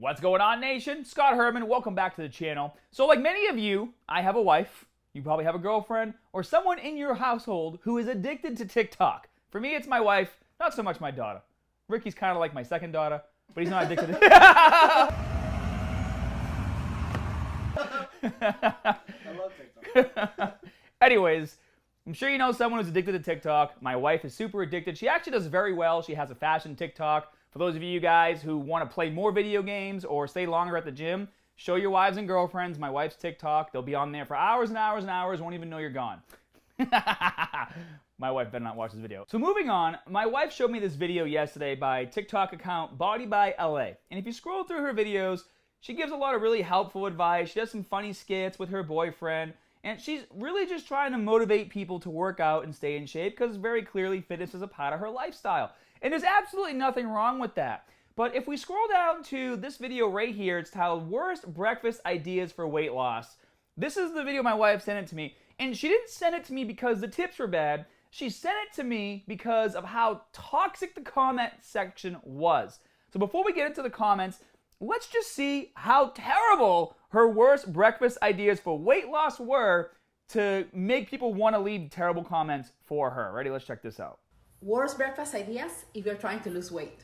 What's going on, nation? Scott Herman, welcome back to the channel. So like many of you, I have a wife, you probably have a girlfriend, or someone in your household who is addicted to TikTok. For me, it's my wife, not so much my daughter. Ricky's kind of like my second daughter, but he's not addicted to I love TikTok. Anyways, I'm sure you know someone who's addicted to TikTok. My wife is super addicted. She actually does very well. She has a fashion TikTok. For those of you guys who want to play more video games or stay longer at the gym, show your wives and girlfriends my wife's TikTok. They'll be on there for hours and hours and hours, won't even know you're gone. My wife better not watch this video. So moving on, my wife showed me this video yesterday by TikTok account Body by LA. And if you scroll through her videos, she gives a lot of really helpful advice. She does some funny skits with her boyfriend. And she's really just trying to motivate people to work out and stay in shape because very clearly fitness is a part of her lifestyle. And there's absolutely nothing wrong with that. But if we scroll down to this video right here, it's titled Worst Breakfast Ideas for Weight Loss. This is the video my wife sent it to me. And she didn't send it to me because the tips were bad. She sent it to me because of how toxic the comment section was. So before we get into the comments, let's just see how terrible her worst breakfast ideas for weight loss were to make people want to leave terrible comments for her. Ready? Let's check this out. Worst breakfast ideas if you're trying to lose weight.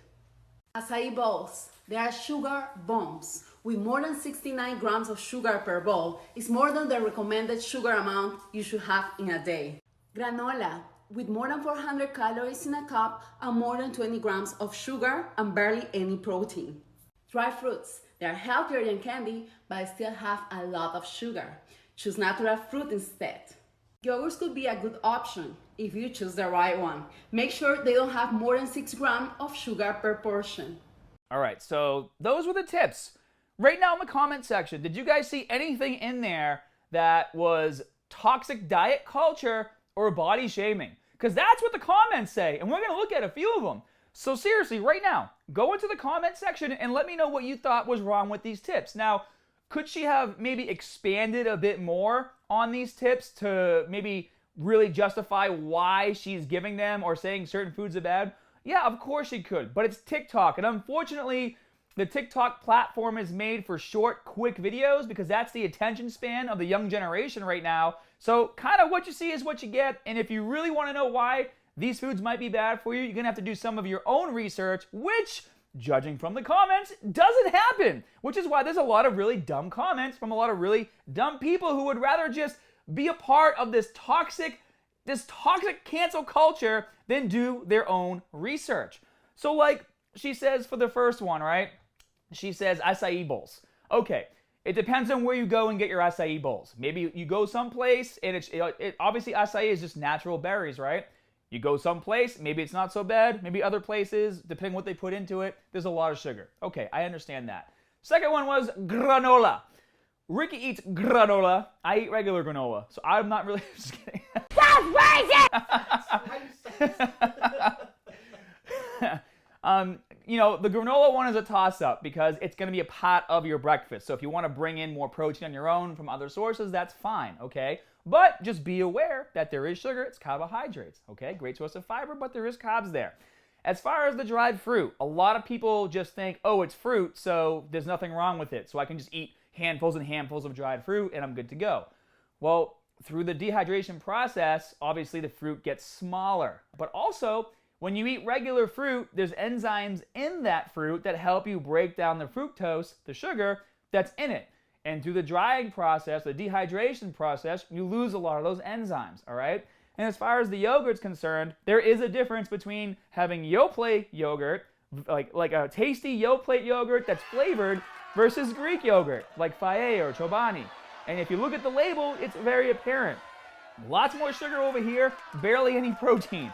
Acai bowls. They are sugar bombs. With more than 69 grams of sugar per bowl, it's more than the recommended sugar amount you should have in a day. Granola. With more than 400 calories in a cup and more than 20 grams of sugar and barely any protein. Dry fruits. They are healthier than candy, but still have a lot of sugar. Choose natural fruit instead. Yogurts could be a good option if you choose the right one. Make sure they don't have more than 6 grams of sugar per portion. All right, so those were the tips. Right now in the comment section, did you guys see anything in there that was toxic diet culture or body shaming? Because that's what the comments say, and we're going to look at a few of them. So seriously, right now, go into the comment section and let me know what you thought was wrong with these tips. Now, could she have maybe expanded a bit more on these tips to maybe really justify why she's giving them or saying certain foods are bad? Yeah, of course she could, but it's TikTok. And unfortunately, the TikTok platform is made for short, quick videos because that's the attention span of the young generation right now. So kind of what you see is what you get. And if you really want to know why these foods might be bad for you, you're going to have to do some of your own research, which, judging from the comments, doesn't happen. Which is why there's a lot of really dumb comments from a lot of really dumb people who would rather just be a part of this toxic cancel culture than do their own research. So like she says for the first one, right? She says acai bowls. Okay, it depends on where you go and get your acai bowls. Maybe you go someplace and obviously acai is just natural berries, right? You go someplace, maybe it's not so bad. Maybe other places, depending what they put into it, there's a lot of sugar. Okay, I understand that. Second one was granola. Ricky eats granola. I eat regular granola. So I'm not really just kidding. You know, the granola one is a toss-up because it's going to be a part of your breakfast. So if you want to bring in more protein on your own from other sources, that's fine, okay? But just be aware that there is sugar, it's carbohydrates, okay? Great source of fiber, but there is carbs there. As far as the dried fruit, a lot of people just think, oh, it's fruit, so there's nothing wrong with it. So I can just eat handfuls and handfuls of dried fruit and I'm good to go. Well, through the dehydration process, obviously the fruit gets smaller. But also, when you eat regular fruit, there's enzymes in that fruit that help you break down the fructose, the sugar, that's in it. And through the drying process, the dehydration process, you lose a lot of those enzymes, all right? And as far as the yogurt's concerned, there is a difference between having Yoplait yogurt, like a tasty Yoplait yogurt that's flavored, versus Greek yogurt, like Fage or Chobani. And if you look at the label, it's very apparent. Lots more sugar over here, barely any protein.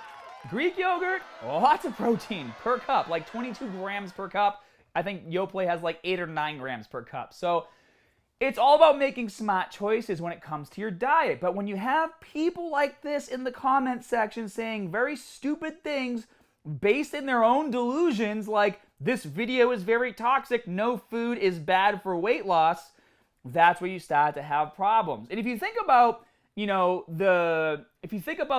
Greek yogurt, lots of protein per cup, like 22 grams per cup. I think Yoplait has like 8 or 9 grams per cup. So it's all about making smart choices when it comes to your diet. But when you have people like this in the comment section saying very stupid things based in their own delusions, like this video is very toxic, no food is bad for weight loss, that's where you start to have problems. And if you think about, you know, the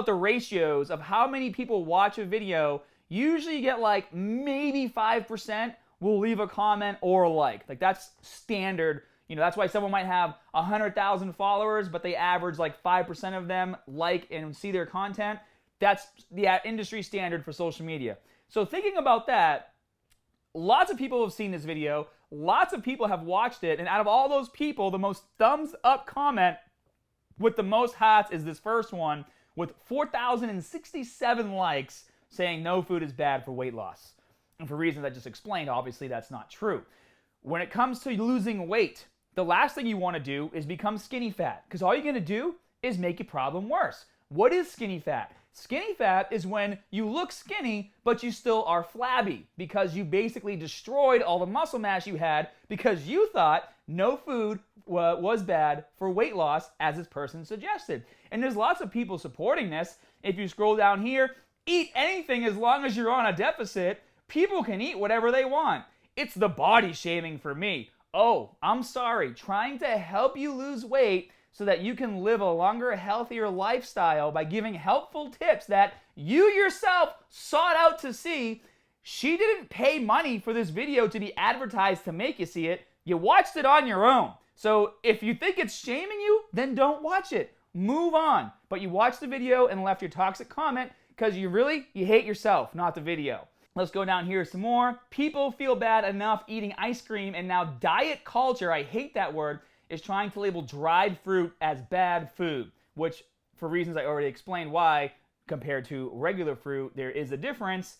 ratios of how many people watch a video, usually you get like maybe 5% will leave a comment or a like. Like, that's standard. You know, that's why someone might have 100,000 followers, but they average like 5% of them like and see their content. That's the industry standard for social media. So thinking about that, lots of people have seen this video. Lots of people have watched it. And out of all those people, the most thumbs up comment with the most hearts is this first one with 4,067 likes saying no food is bad for weight loss. And for reasons I just explained, obviously that's not true. When it comes to losing weight, the last thing you want to do is become skinny fat, because all you're going to do is make your problem worse. What is skinny fat? Skinny fat is when you look skinny, but you still are flabby because you basically destroyed all the muscle mass you had because you thought no food was bad for weight loss, as this person suggested. And there's lots of people supporting this. If you scroll down here, eat anything as long as you're on a deficit. People can eat whatever they want. It's the body shaming for me. Oh, I'm sorry. Trying to help you lose weight so that you can live a longer, healthier lifestyle by giving helpful tips that you yourself sought out to see. She didn't pay money for this video to be advertised to make you see it. You watched it on your own. So if you think it's shaming you, then don't watch it. Move on. But you watched the video and left your toxic comment because you hate yourself, not the video. Let's go down here some more. People feel bad enough eating ice cream, and now diet culture, I hate that word, is trying to label dried fruit as bad food, which for reasons I already explained why, compared to regular fruit, there is a difference.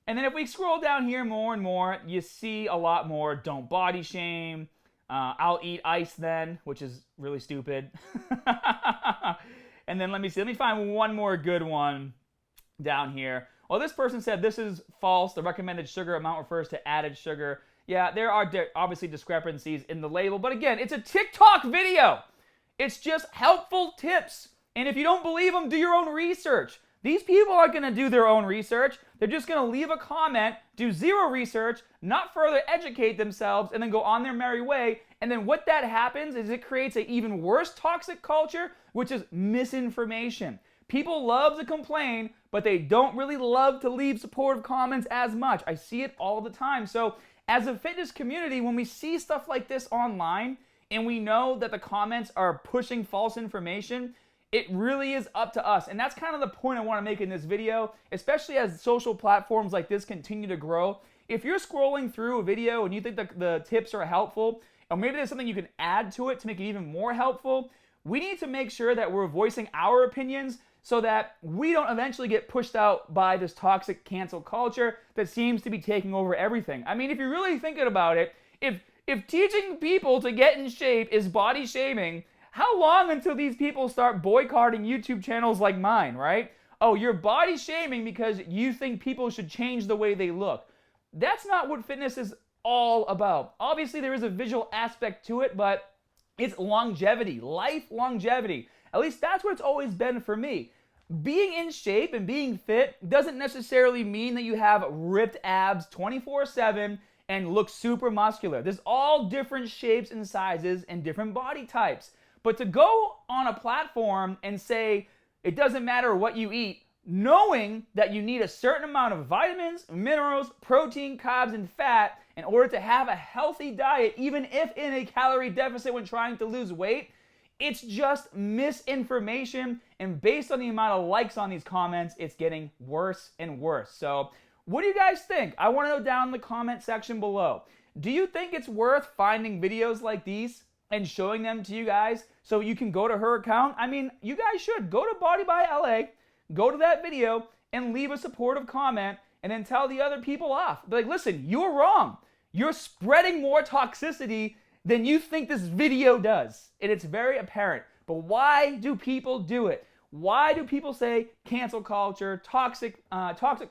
And then if we scroll down here more and more, you see a lot more don't body shame, I'll eat ice then, which is really stupid. And then let me find one more good one down here. Well, this person said this is false. The recommended sugar amount refers to added sugar. Yeah, there are obviously discrepancies in the label, but again, it's a TikTok video. It's just helpful tips. And if you don't believe them, do your own research. These people aren't going to do their own research. They're just going to leave a comment, do zero research, not further educate themselves, and then go on their merry way. And then what that happens is it creates an even worse toxic culture, which is misinformation. People love to complain, but they don't really love to leave supportive comments as much. I see it all the time. So as a fitness community, when we see stuff like this online and we know that the comments are pushing false information, it really is up to us. And that's kind of the point I want to make in this video, especially as social platforms like this continue to grow. If you're scrolling through a video and you think the tips are helpful, or maybe there's something you can add to it to make it even more helpful, we need to make sure that we're voicing our opinions so that we don't eventually get pushed out by this toxic cancel culture that seems to be taking over everything. I mean, if you're really thinking about it, if teaching people to get in shape is body shaming, how long until these people start boycotting YouTube channels like mine, right? Oh, you're body shaming because you think people should change the way they look. That's not what fitness is all about. Obviously, there is a visual aspect to it, but it's longevity, life longevity. At least that's what it's always been for me. Being in shape and being fit doesn't necessarily mean that you have ripped abs 24/7 and look super muscular. There's all different shapes and sizes and different body types. But to go on a platform and say it doesn't matter what you eat, knowing that you need a certain amount of vitamins, minerals, protein, carbs, and fat in order to have a healthy diet, even if in a calorie deficit when trying to lose weight, it's just misinformation, and based on the amount of likes on these comments, it's getting worse and worse. So what do you guys think? I want to know down in the comment section below. Do you think it's worth finding videos like these and showing them to you guys so you can go to her account? I mean, you guys should. Go to Body by LA, go to that video, and leave a supportive comment, and then tell the other people off. Be like, listen, you're wrong. You're spreading more toxicity than you think this video does. And it's very apparent. But why do people do it? Why do people say cancel culture, toxic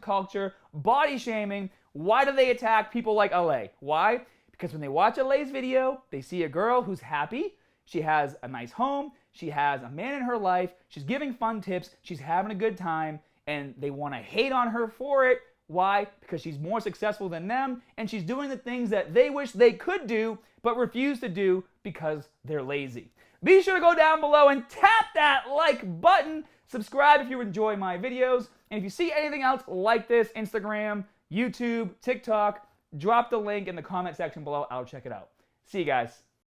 culture, body shaming? Why do they attack people like LA? Why? Because when they watch LA's video, they see a girl who's happy, she has a nice home, she has a man in her life, she's giving fun tips, she's having a good time, and they want to hate on her for it. Why? Because she's more successful than them, and she's doing the things that they wish they could do, but refuse to do because they're lazy. Be sure to go down below and tap that like button. Subscribe if you enjoy my videos. And if you see anything else like this, Instagram, YouTube, TikTok, drop the link in the comment section below. I'll check it out. See you guys.